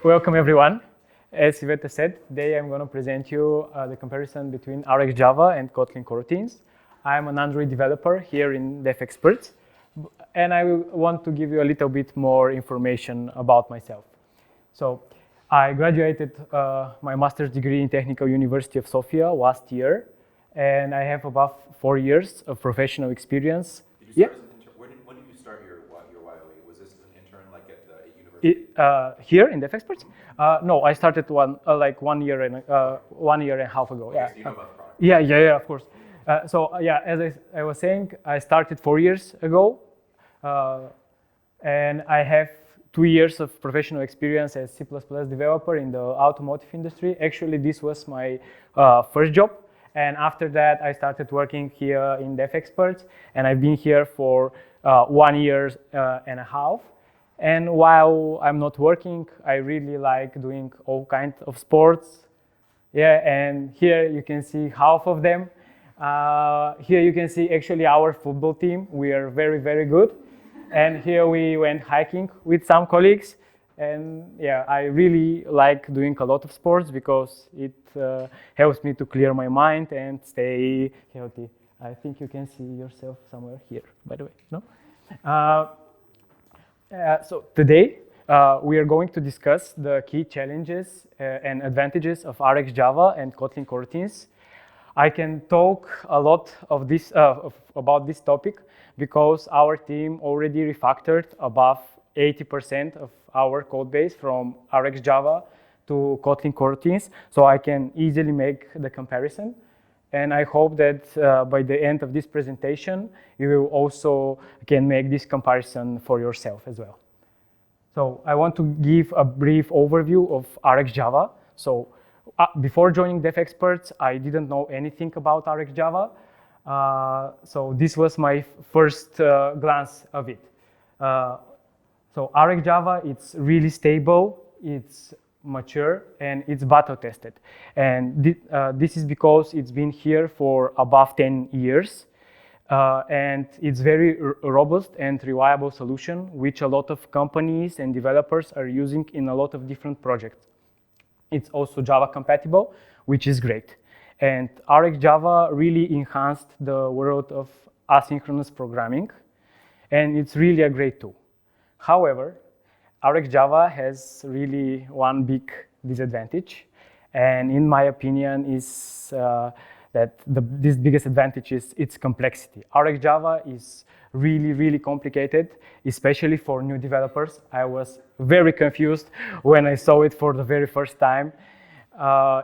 Welcome everyone. As Iveta said, today I'm going to present you the comparison between RxJava and Kotlin Coroutines. I'm an Android developer here in Devexperts, and I want to give you a little bit more information about myself. So, I graduated my master's degree in Technical University of Sofia last year, and I have about 4 years of professional experience. Did you start as an intern? When did you start your YOE? Was this an intern like at university? Here in Devexperts? No, I started 1 year and a half ago. Okay, Yeah. so you know about the product. Yeah, of course. As I was saying, I started 4 years ago, and I have 2 years of professional experience as C++ developer in the automotive industry. Actually, this was my first job, and after that, I started working here in Devexperts, and I've been here for 1 year and a half. And while I'm not working, I really like doing all kinds of sports. Yeah, and here you can see half of them. Here you can see actually our football team. We are very, very good. And here we went hiking with some colleagues. And yeah, I really like doing a lot of sports because it helps me to clear my mind and stay healthy. I think you can see yourself somewhere here, by the way, no? So today, we are going to discuss the key challenges and advantages of RxJava and Kotlin Coroutines. I can talk a lot of this, about this topic because our team already refactored above 80% of our code base from RxJava to Kotlin Coroutines, so I can easily make the comparison. And I hope that by the end of this presentation, you will also can make this comparison for yourself as well. So I want to give a brief overview of RxJava. So before joining Devexperts, I didn't know anything about RxJava. So this was my first glance of it. So RxJava, it's really stable, it's mature, and it's battle tested. And this is because it's been here for above 10 years. And it's very robust and reliable solution, which a lot of companies and developers are using in a lot of different projects. It's also Java compatible, which is great. And RxJava really enhanced the world of asynchronous programming, and it's really a great tool. However, RxJava has really one big disadvantage, and in my opinion is that this biggest advantage is its complexity. RxJava is really, really complicated, especially for new developers. I was very confused when I saw it for the very first time.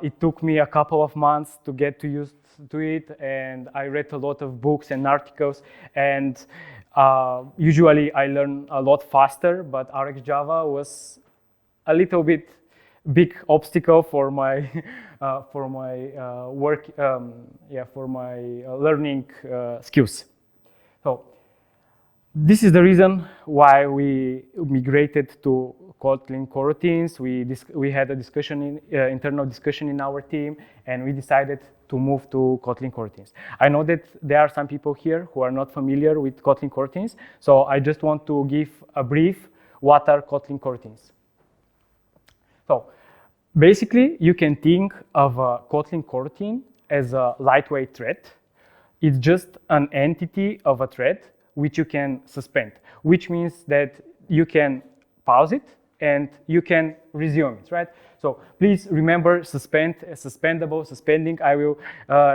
It took me a couple of months to get used to it, and I read a lot of books and articles, and usually I learn a lot faster, but RxJava was a little bit big obstacle for my work, for my learning skills. So this is the reason why we migrated to Kotlin Coroutines. We had a discussion, internal discussion in our team, and we decided to move to Kotlin Coroutines. I know that there are some people here who are not familiar with Kotlin Coroutines, so I just want to give a brief what are Kotlin Coroutines. So basically, you can think of a Kotlin coroutine as a lightweight thread. It's just an entity of a thread which you can suspend, which means that you can pause it and you can resume it, right? So please remember suspend, suspendable, suspending. I will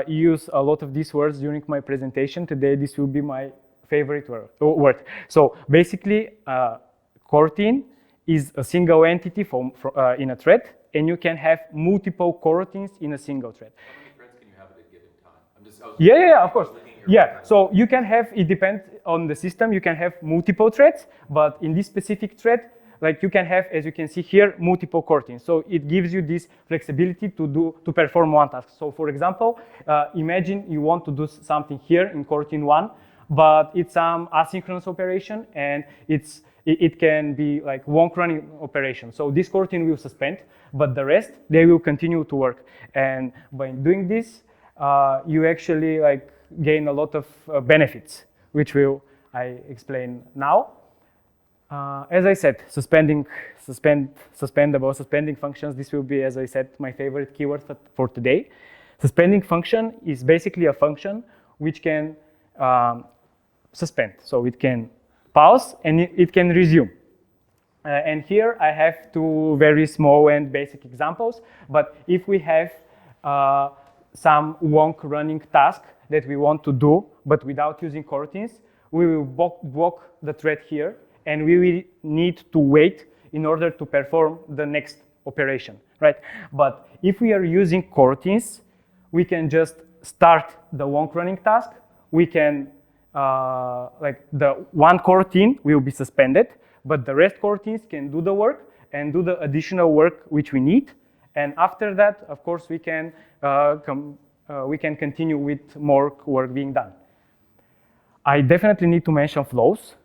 use a lot of these words during my presentation. Today, this will be my favorite word. So basically, coroutine is a single entity in a thread, and you can have multiple coroutines in a single thread. How many threads can you have at a given time? Yeah, of course. Yeah, so you can have, it depends on the system, you can have multiple threads, but in this specific thread, like you can have, as you can see here, multiple coroutines. So it gives you this flexibility to perform one task. So for example, imagine you want to do something here in coroutine 1, but it's some asynchronous operation, and it can be like long running operation. So this coroutine will suspend, but the rest, they will continue to work. And by doing this, you actually gain a lot of benefits, which I explain now. As I said, suspendable, suspending functions, this will be, as I said, my favorite keyword for today. Suspending function is basically a function which can suspend. So it can pause and it can resume. And here I have two very small and basic examples. But if we have some wonk running task that we want to do, but without using coroutines, we will block the thread here, and we will need to wait in order to perform the next operation, right? But if we are using coroutines, we can just start the wonk running task. We can, like the one coroutine will be suspended, but the rest coroutines can do the work and do the additional work which we need. And after that, of course, we can continue with more work being done. I definitely need to mention flows.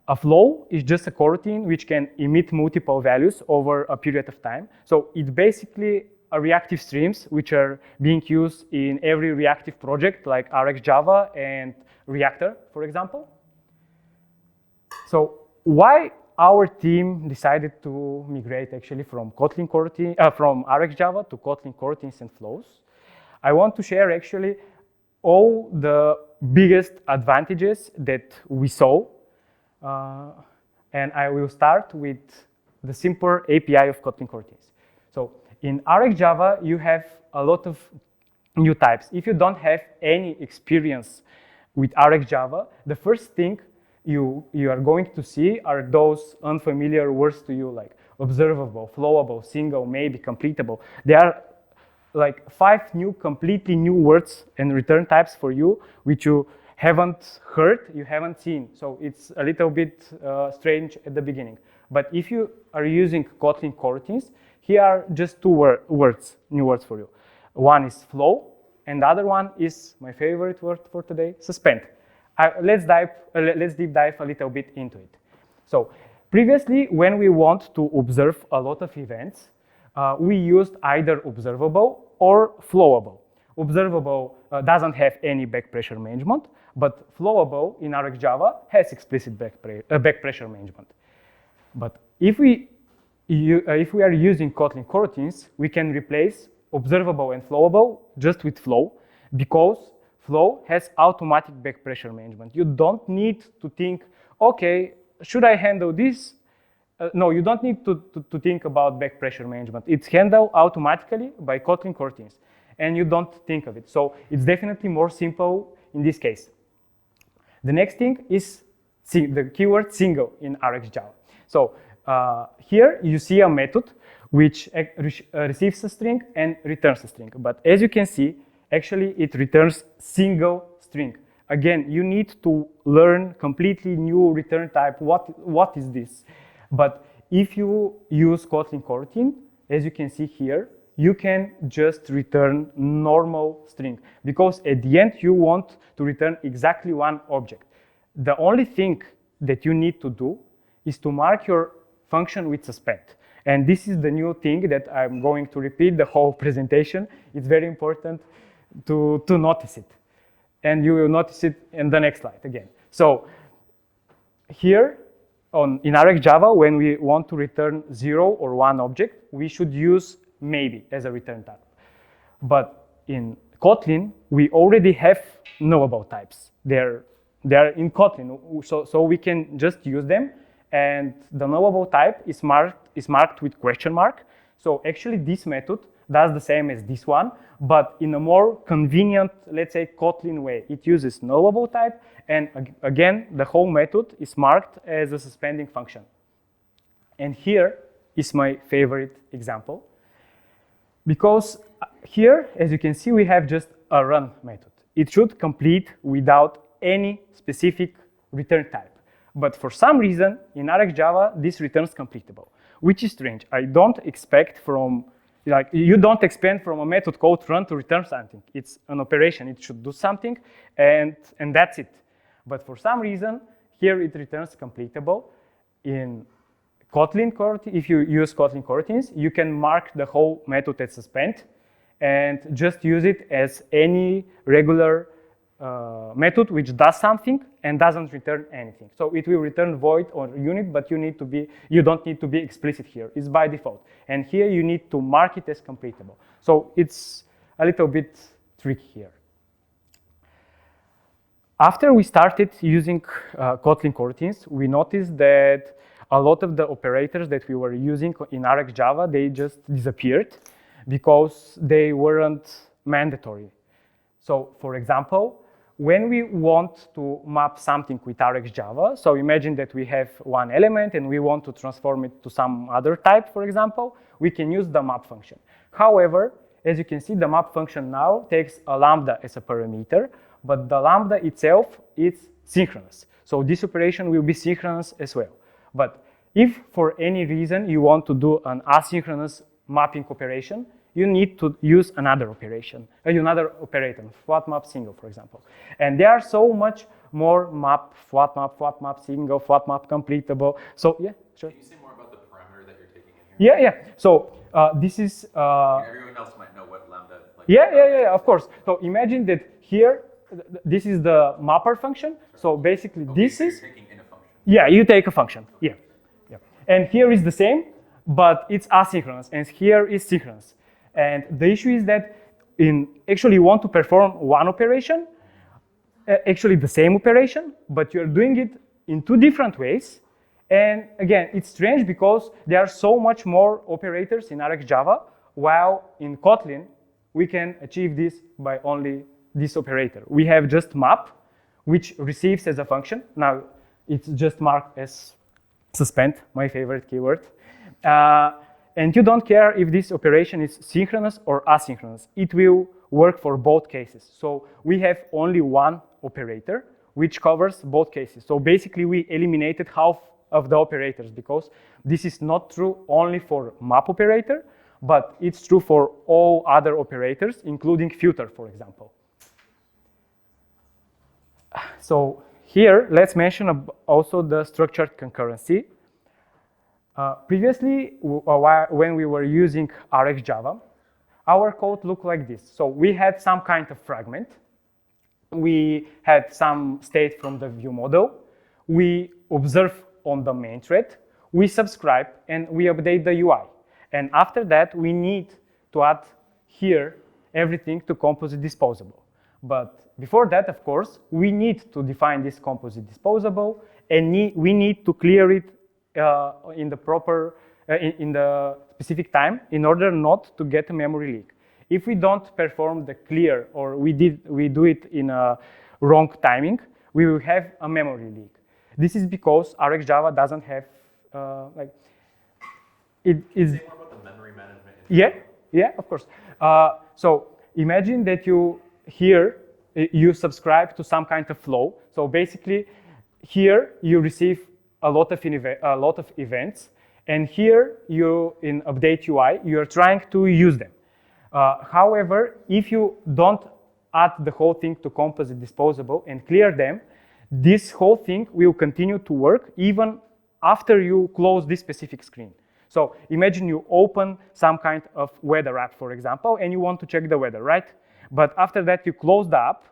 A flow is just a coroutine which can emit multiple values over a period of time. So it's basically a reactive streams which are being used in every reactive project like RxJava and Reactor, for example. So why our team decided to migrate actually from Kotlin coroutine, from RxJava to Kotlin coroutines and flows? I want to share actually all the biggest advantages that we saw. And I will start with the simple API of Kotlin coroutines. So in RxJava, you have a lot of new types. If you don't have any experience with RxJava, the first thing you are going to see are those unfamiliar words to you, like observable, flowable, single, maybe, completable. They are like 5 new, completely new words and return types for you, which you haven't heard, you haven't seen. So it's a little bit strange at the beginning. But if you are using Kotlin coroutines, here are just 2 new words for you. One is flow, and the other one is my favorite word for today, suspend. Let's deep dive a little bit into it. So previously, when we want to observe a lot of events, we used either observable or flowable. Observable doesn't have any backpressure management, but flowable in RxJava has explicit backpressure management. But if we are using Kotlin coroutines, we can replace observable and flowable just with flow, because flow has automatic backpressure management. You don't need to think, okay, should I handle this? No, you don't need to think about backpressure management. It's handled automatically by Kotlin coroutines, and you don't think of it. So it's definitely more simple in this case. The next thing is the keyword single in RxJava. So here you see a method which receives a string and returns a string. But as you can see, actually it returns single string. Again, you need to learn completely new return type. What is this? But if you use Kotlin coroutine, as you can see here, you can just return normal string, because at the end you want to return exactly one object. The only thing that you need to do is to mark your function with suspend. And this is the new thing that I'm going to repeat the whole presentation. It's very important to notice it. And you will notice it in the next slide again. So here in RxJava, when we want to return 0 or 1 object, we should use maybe as a return type. But in Kotlin, we already have knowable types. They're in Kotlin, so we can just use them. And the knowable type is marked with question mark. So actually this method does the same as this one, but in a more convenient, let's say, Kotlin way. It uses knowable type, and again, the whole method is marked as a suspending function. And here is my favorite example, because here, as you can see, we have just a run method. It should complete without any specific return type. But for some reason, in RxJava, this returns completable, which is strange. I don't expect from, like, you don't expect from a method called run to return something. It's an operation. It should do something, and that's it. But for some reason, here it returns completable. In Kotlin coroutines, if you use Kotlin coroutines, you can mark the whole method as suspend and just use it as any regular method which does something and doesn't return anything. So it will return void or unit, but you don't need to be explicit here. It's by default. And here you need to mark it as completable. So it's a little bit tricky here. After we started using Kotlin Coroutines, we noticed that a lot of the operators that we were using in RxJava, they just disappeared because they weren't mandatory. So for example, when we want to map something with RxJava, so imagine that we have one element and we want to transform it to some other type, for example, we can use the map function. However, as you can see, the map function now takes a lambda as a parameter, but the lambda itself is synchronous. So this operation will be synchronous as well. But if for any reason you want to do an asynchronous mapping operation, you need to use another operation, another operator, flat map single, for example. And there are so much more flat map single, flat map completable. So yeah, sure. Can you say more about the parameter that you're taking in here? Yeah. So this is. Everyone else might know what lambda. Like, yeah. Of course. So imagine that here, this is the mapper function. So basically, this is. You're taking in a function. Yeah, you take a function. Yeah. And here is the same, but it's asynchronous, and here is synchronous. And the issue is that actually you want to perform one operation, actually the same operation, but you're doing it in two different ways. And again, it's strange because there are so much more operators in RxJava, while in Kotlin, we can achieve this by only this operator. We have just map, which receives as a function. Now, it's just marked as suspend, my favorite keyword. And you don't care if this operation is synchronous or asynchronous. It will work for both cases. So we have only one operator, which covers both cases. So basically, we eliminated half of the operators because this is not true only for map operator, but it's true for all other operators, including filter, for example. So here, let's mention also the structured concurrency. Previously, when we were using RxJava, our code looked like this. So we had some kind of fragment. We had some state from the view model. We observe on the main thread. We subscribe, and we update the UI. And after that, we need to add here everything to composite disposable. But before that, of course, we need to define this composite disposable, and we need to clear it in the proper, in the specific time in order not to get a memory leak. If we don't perform the clear or we do it in a wrong timing, we will have a memory leak. This is because RxJava doesn't have it is. Say more about the memory management. Yeah, of course. So imagine that you subscribe to some kind of flow. So basically, here you receive a lot of events, and here in update UI, you're trying to use them. However, if you don't add the whole thing to composite disposable and clear them, this whole thing will continue to work even after you close this specific screen. So imagine you open some kind of weather app, for example, and you want to check the weather, right? But after that, you close the app,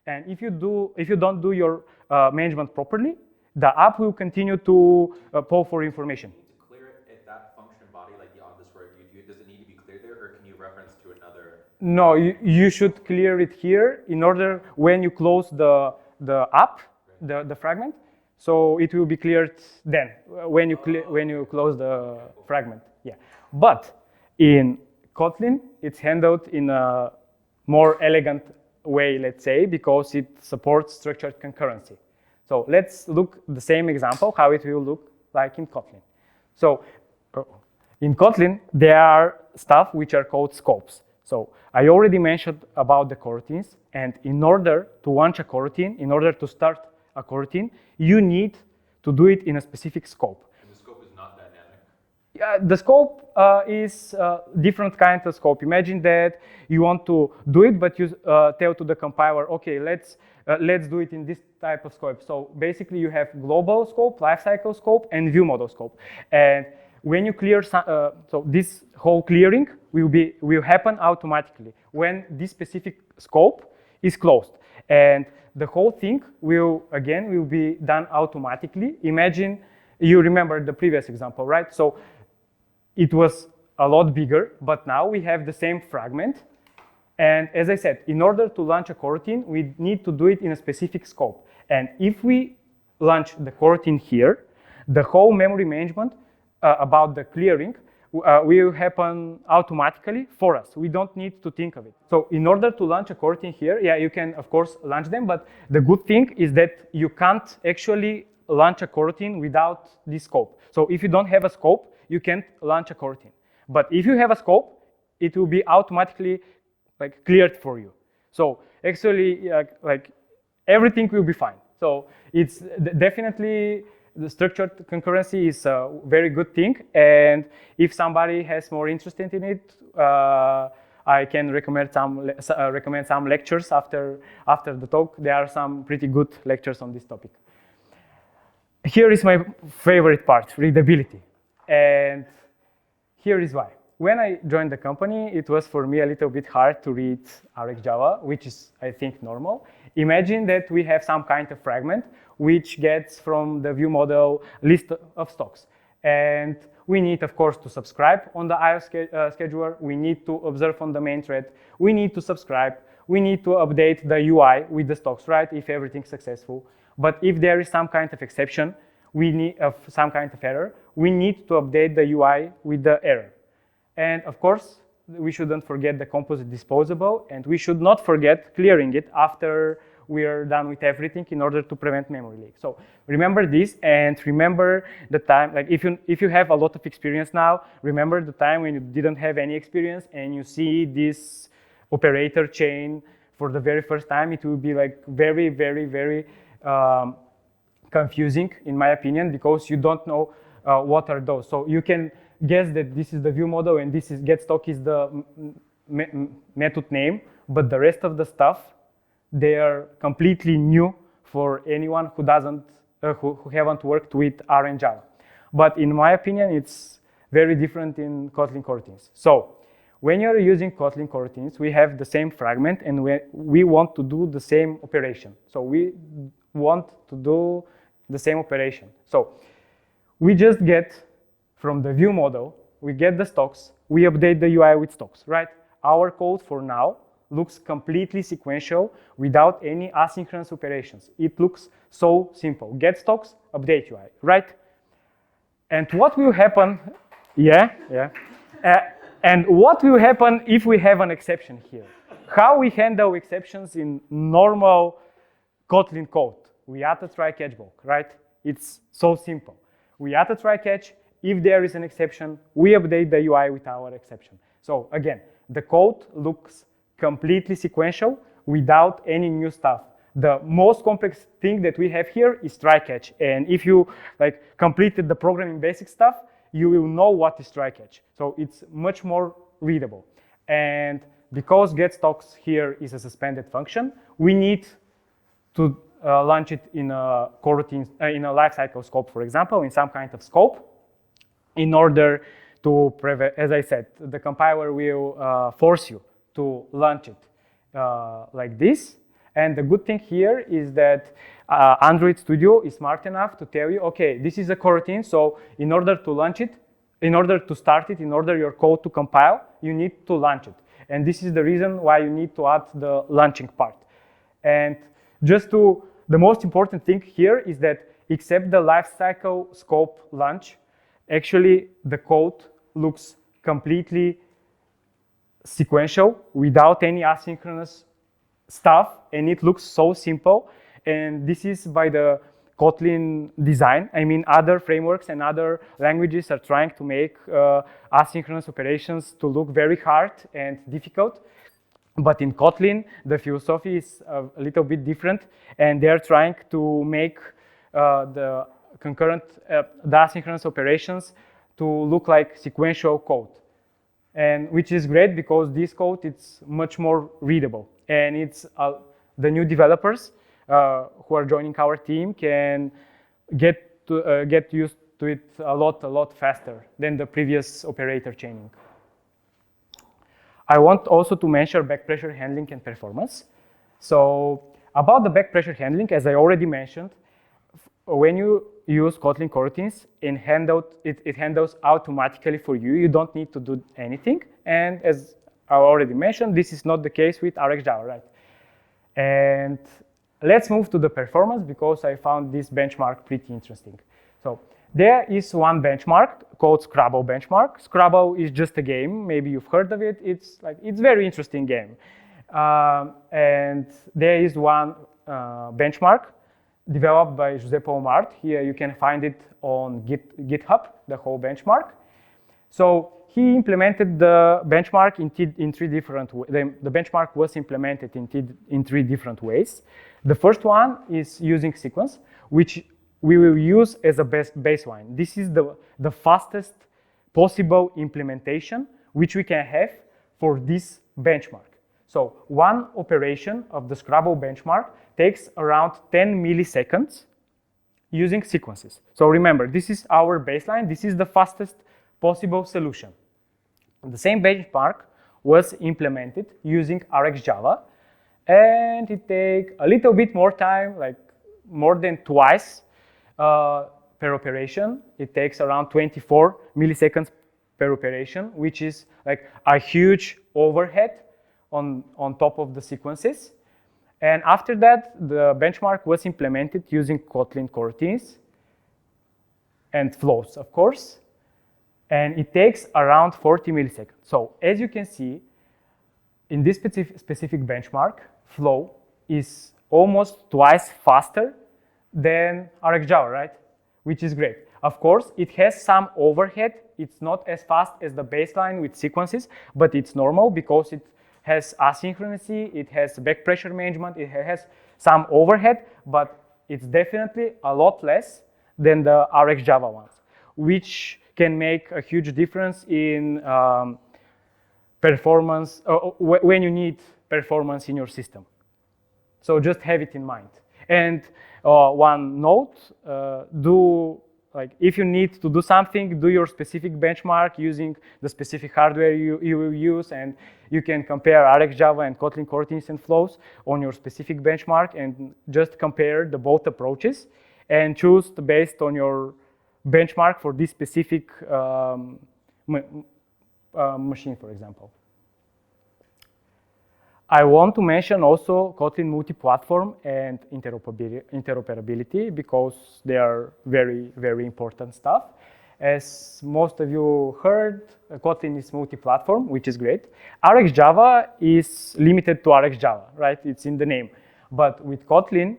and if you don't do your management properly, the app will continue to pull for information. You need to clear it at that function body, like on this word. Does it need to be cleared there, or can you reference to another? No, you should clear it here in order when you close the app, the fragment. So it will be cleared then when you close the fragment. Yeah, but in Kotlin, it's handled in a more elegant way, let's say, because it supports structured concurrency. So let's look the same example, how it will look like in Kotlin. So in Kotlin, there are stuff which are called scopes. So I already mentioned about the coroutines, and in order to launch a coroutine, in order to start a coroutine, you need to do it in a specific scope. And the scope is not dynamic? Yeah, the scope is different kind of scope. Imagine that you want to do it, but you tell to the compiler, okay, let's do it in this type of scope. So basically, you have global scope, lifecycle scope, and view model scope. And when you clear, so this whole clearing will happen automatically when this specific scope is closed. And the whole thing will be done automatically. Imagine, you remember the previous example, right? So it was a lot bigger, but now we have the same fragment. And as I said, in order to launch a coroutine, we need to do it in a specific scope. And if we launch the coroutine here, the whole memory management about the clearing will happen automatically for us. We don't need to think of it. So in order to launch a coroutine here, yeah, you can, of course, launch them. But the good thing is that you can't actually launch a coroutine without this scope. So if you don't have a scope, you can't launch a coroutine. But if you have a scope, it will be automatically like cleared for you. So actually, like everything will be fine. So it's definitely the structured concurrency is a very good thing. And if somebody has more interest in it, I can recommend some lectures after the talk. There are some pretty good lectures on this topic. Here is my favorite part, readability. And here is why. When I joined the company, it was for me a little bit hard to read RxJava, which is, I think, normal. Imagine that we have some kind of fragment which gets from the view model list of stocks. And we need, of course, to subscribe on the IO scheduler. We need to observe on the main thread. We need to subscribe. We need to update the UI with the stocks, right, if everything's successful. But if there is some kind of exception, we need some kind of error, we need to update the UI with the error. And of course, we shouldn't forget the composite disposable, and we should not forget clearing it after we are done with everything in order to prevent memory leak. So remember this, and remember the time, like if you have a lot of experience now, remember the time when you didn't have any experience and you see this operator chain for the very first time. It will be like very, very, very confusing, in my opinion, because you don't know what are those. So you can guess that this is the view model and this is getStock is the method name, but the rest of the stuff, they are completely new for anyone who doesn't, who haven't worked with R and Java. But in my opinion, it's very different in Kotlin Coroutines. So when you're using Kotlin Coroutines, we have the same fragment and we want to do the same operation. So we want to do the same operation. So we just get from the view model, we get the stocks, we update the UI with stocks, right? Our code for now looks completely sequential without any asynchronous operations. It looks so simple. Get stocks, update UI, right? And what will happen, and what will happen if we have an exception here? How we handle exceptions in normal Kotlin code? We add a try-catch block, right? It's so simple. We add a try-catch. If there is an exception, we update the UI with our exception. So again, the code looks completely sequential without any new stuff. The most complex thing that we have here is try-catch. And if you like completed the programming basic stuff, you will know what is try-catch. So it's much more readable. And because getStocks here is a suspended function, we need to launch it in a coroutine, in a lifecycle scope, for example, in some kind of scope, in order to prevent, as I said, the compiler will force you to launch it like this. And the good thing here is that Android Studio is smart enough to tell you, okay, this is a coroutine, so in order to launch it, in order to start it, in order your code to compile, you need to launch it. And this is the reason why you need to add the launching part. And the most important thing here is that except the lifecycle scope launch, actually the code looks completely sequential without any asynchronous stuff, and it looks so simple. And this is by the Kotlin design. I mean, other frameworks and other languages are trying to make asynchronous operations to look very hard and difficult. But in Kotlin, the philosophy is a little bit different, and they're trying to make the asynchronous operations to look like sequential code. And which is great because this code, it's much more readable. And it's the new developers who are joining our team can get used to it a lot faster than the previous operator chaining. I want also to mention backpressure handling and performance. So about the backpressure handling, as I already mentioned, when you use Kotlin Coroutines, it handles automatically for you. You don't need to do anything. And as I already mentioned, this is not the case with RxJava, right? And let's move to the performance because I found this benchmark pretty interesting. So there is one benchmark called Scrabble benchmark. Scrabble is just a game. Maybe you've heard of it. It's a very interesting game. And there is one benchmark developed by José Paulo Mart. Here you can find it on GitHub, the whole benchmark. So he implemented the benchmark in three different ways. The benchmark was implemented in three different ways. The first one is using sequence, which we will use as a baseline. This is the fastest possible implementation which we can have for this benchmark. So one operation of the Scrabble benchmark takes around 10 milliseconds using sequences. So remember, this is our baseline. This is the fastest possible solution. The same benchmark was implemented using RxJava, and it takes a little bit more time, like more than twice per operation. It takes around 24 milliseconds per operation, which is like a huge overhead on top of the sequences. And after that, the benchmark was implemented using Kotlin Coroutines and flows, of course. And it takes around 40 milliseconds. So as you can see, in this specific benchmark, flow is almost twice faster than RxJava, right? Which is great. Of course, it has some overhead. It's not as fast as the baseline with sequences, but it's normal because it has asynchronicity, it has backpressure management, it has some overhead, but it's definitely a lot less than the RxJava ones, which can make a huge difference in performance when you need performance in your system. So just have it in mind. And one note, if you need to do something, do your specific benchmark using the specific hardware you will use, and you can compare RxJava and Kotlin Coroutines and flows on your specific benchmark and just compare the both approaches and choose based on your benchmark for this specific machine, for example. I want to mention also Kotlin multi-platform and interoperability because they are very, very important stuff. As most of you heard, Kotlin is multi-platform, which is great. RxJava is limited to RxJava, right? It's in the name. But with Kotlin,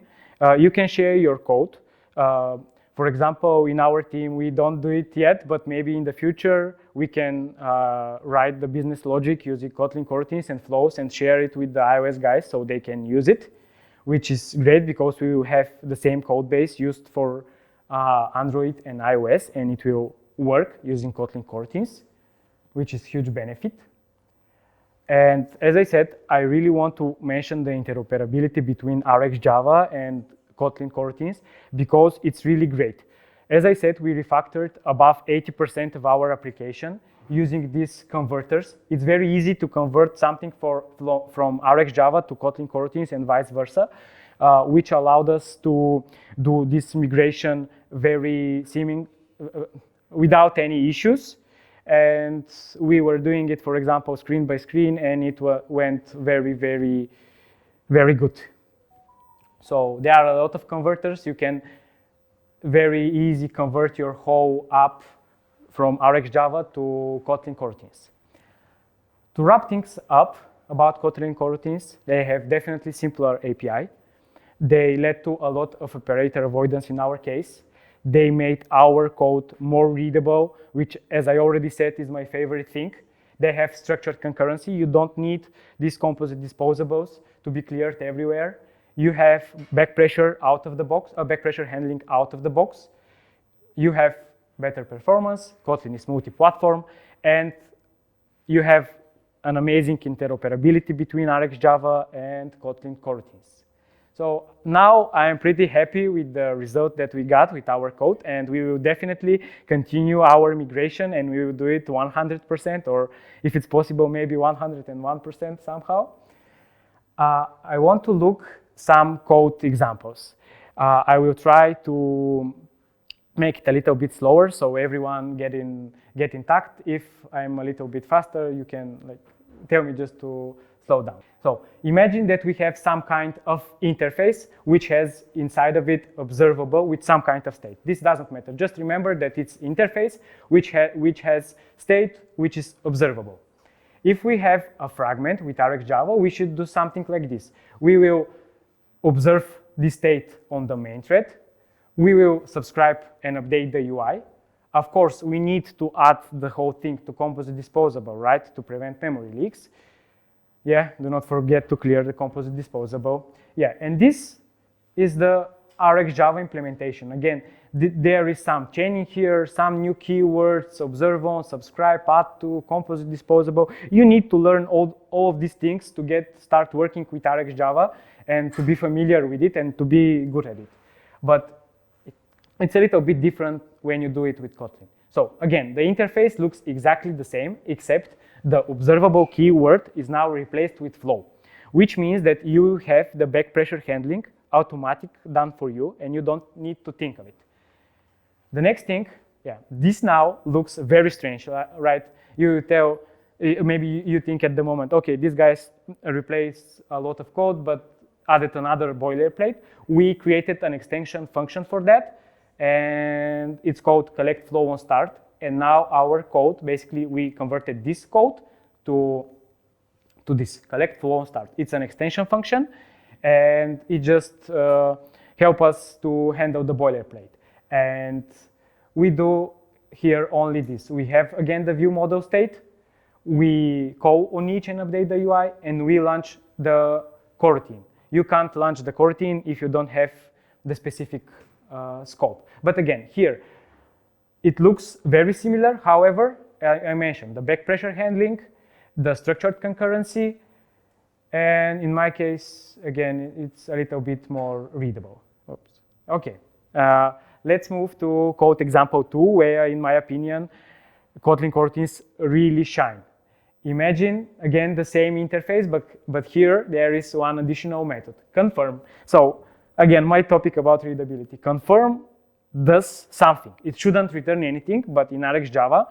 you can share your code. For example, in our team, we don't do it yet, but maybe in the future, we can write the business logic using Kotlin Coroutines and flows and share it with the iOS guys so they can use it, which is great because we will have the same code base used for Android and iOS, and it will work using Kotlin Coroutines, which is huge benefit. And as I said, I really want to mention the interoperability between RxJava and Kotlin Coroutines because it's really great. As I said, we refactored above 80% of our application using these converters. It's very easy to convert something from RxJava to Kotlin Coroutines and vice versa, which allowed us to do this migration without any issues. And we were doing it, for example, screen by screen, and it went very, very, very good. So there are a lot of converters. You can very easy convert your whole app from RxJava to Kotlin Coroutines. To wrap things up about Kotlin Coroutines, they have definitely simpler API. They led to a lot of operator avoidance in our case. They made our code more readable, which, as I already said, is my favorite thing. They have structured concurrency. You don't need these composite disposables to be cleared everywhere. You have backpressure out of the box, backpressure handling out of the box. You have better performance. Kotlin is multi-platform, and you have an amazing interoperability between RxJava and Kotlin Coroutines. So now I am pretty happy with the result that we got with our code, and we will definitely continue our migration, and we will do it 100%, or if it's possible, maybe 101% somehow. I want to look some code examples. I will try to make it a little bit slower so everyone get intact. If I'm a little bit faster, you can tell me just to slow down. So imagine that we have some kind of interface which has inside of it observable with some kind of state. This doesn't matter. Just remember that it's interface which has state which is observable. If we have a fragment with RxJava, we should do something like this. We will observe the state on the main thread. We will subscribe and update the UI. Of course, we need to add the whole thing to composite disposable, right, to prevent memory leaks. Yeah, do not forget to clear the composite disposable. Yeah, and this is the RxJava implementation. Again, there is some chaining here, some new keywords, observe on, subscribe, add to, composite disposable. You need to learn all of these things to start working with RxJava and to be familiar with it and to be good at it. But it's a little bit different when you do it with Kotlin. So again, the interface looks exactly the same, except the observable keyword is now replaced with flow, which means that you have the backpressure handling automatic done for you and you don't need to think of it. The next thing, yeah, this now looks very strange, right? You tell, maybe you think at the moment, okay, these guys replaced a lot of code, but added another boilerplate. We created an extension function for that, and it's called collect flow on start. And now our code, basically, we converted this code to this collect flow on start. It's an extension function, and it just helps us to handle the boilerplate. And we do here only this. We have, again, the view model state. We call on each and update the UI, and we launch the coroutine. You can't launch the coroutine if you don't have the specific scope. But again, here, it looks very similar. However, I mentioned the backpressure handling, the structured concurrency, and in my case, again, it's a little bit more readable. Oops. Okay, let's move to code example 2, where, in my opinion, Kotlin Coroutines really shine. Imagine, again, the same interface, but here there is one additional method, confirm. So, again, my topic about readability. Confirm does something. It shouldn't return anything, but in RxJava,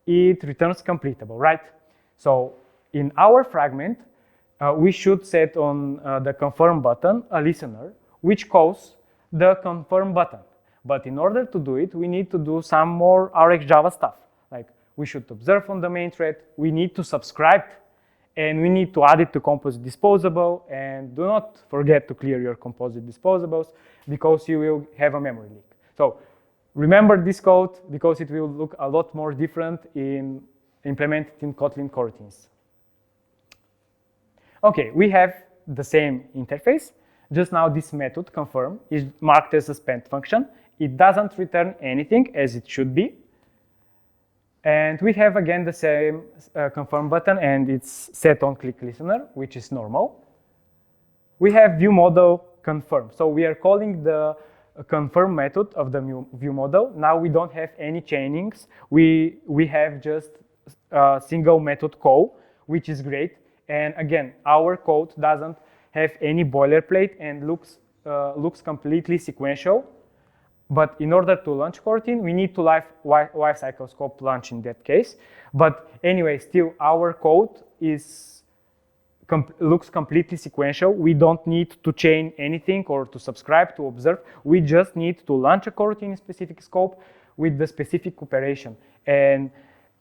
it returns completable, right? So, in our fragment, we should set on the confirm button a listener, which calls the confirm button. But in order to do it, we need to do some more RxJava stuff. Like, we should observe on the main thread, we need to subscribe, and we need to add it to composite disposable. And do not forget to clear your composite disposables, because you will have a memory leak. So remember this code, because it will look a lot more different implemented in Kotlin Coroutines. Okay, we have the same interface. Just now this method, confirm, is marked as a suspend function. It doesn't return anything, as it should be. And we have, again, the same confirm button, and it's set on click listener, which is normal. We have view model confirm. So we are calling the confirm method of the view model. Now we don't have any chainings. We have just a single method call, which is great. And again, our code doesn't have any boilerplate and looks completely sequential. But in order to launch coroutine, we need to lifecycle scope launch in that case. But anyway, still our code looks completely sequential. We don't need to chain anything or to subscribe, to observe. We just need to launch a coroutine in specific scope with the specific operation. And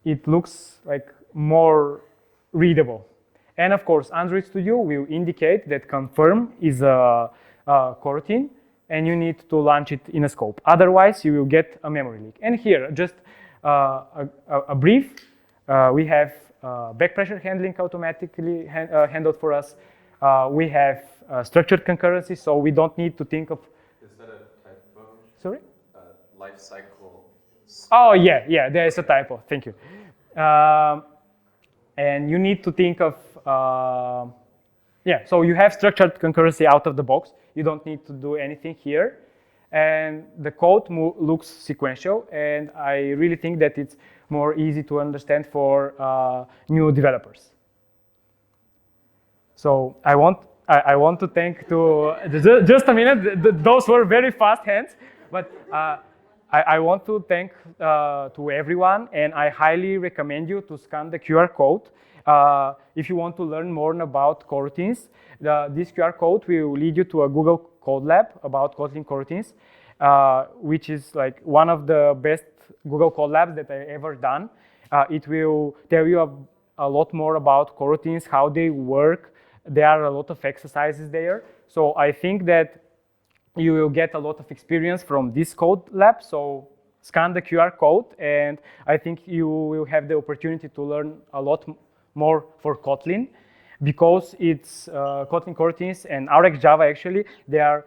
it looks like more readable. And of course, Android Studio will indicate that confirm is a coroutine, and you need to launch it in a scope. Otherwise, you will get a memory leak. And here, just a brief, we have backpressure handling automatically handled for us. We have structured concurrency, so we don't need to think of... Is that a typo? Sorry? Life cycle. Oh, yeah, there is a typo. Thank you. And you need to think of... so you have structured concurrency out of the box. You don't need to do anything here. And the code looks sequential, and I really think that it's more easy to understand for new developers. So I won't I want to thank to, just a minute, those were very fast hands, but I want to thank to everyone, and I highly recommend you to scan the QR code. If you want to learn more about coroutines, this QR code will lead you to a Google Code Lab about Kotlin Coroutines, which is like one of the best Google Code Labs that I ever done. It will tell you a lot more about coroutines, how they work. There are a lot of exercises there. So I think that you will get a lot of experience from this code lab. So scan the QR code, and I think you will have the opportunity to learn a lot more for Kotlin, because it's Kotlin Coroutines and RxJava actually, they are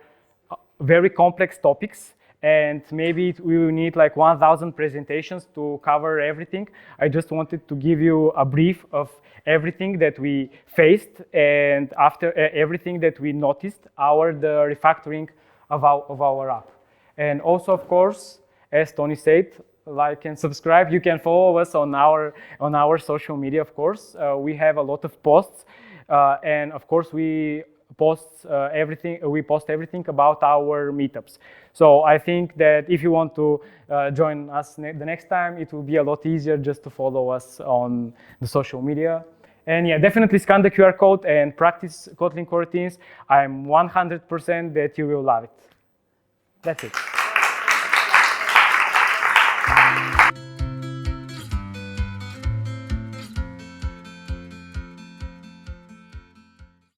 very complex topics, and maybe we will need like 1,000 presentations to cover everything. I just wanted to give you a brief of everything that we faced, and after everything that we noticed, the refactoring of our app. And also, of course, as Tony said, like and subscribe. You can follow us on our social media, of course. We have a lot of posts, and of course we post everything about our meetups. So I think that if you want to join us the next time, it will be a lot easier just to follow us on the social media. And yeah, definitely scan the QR code and practice Kotlin Coroutines. I'm 100% that you will love it. That's it.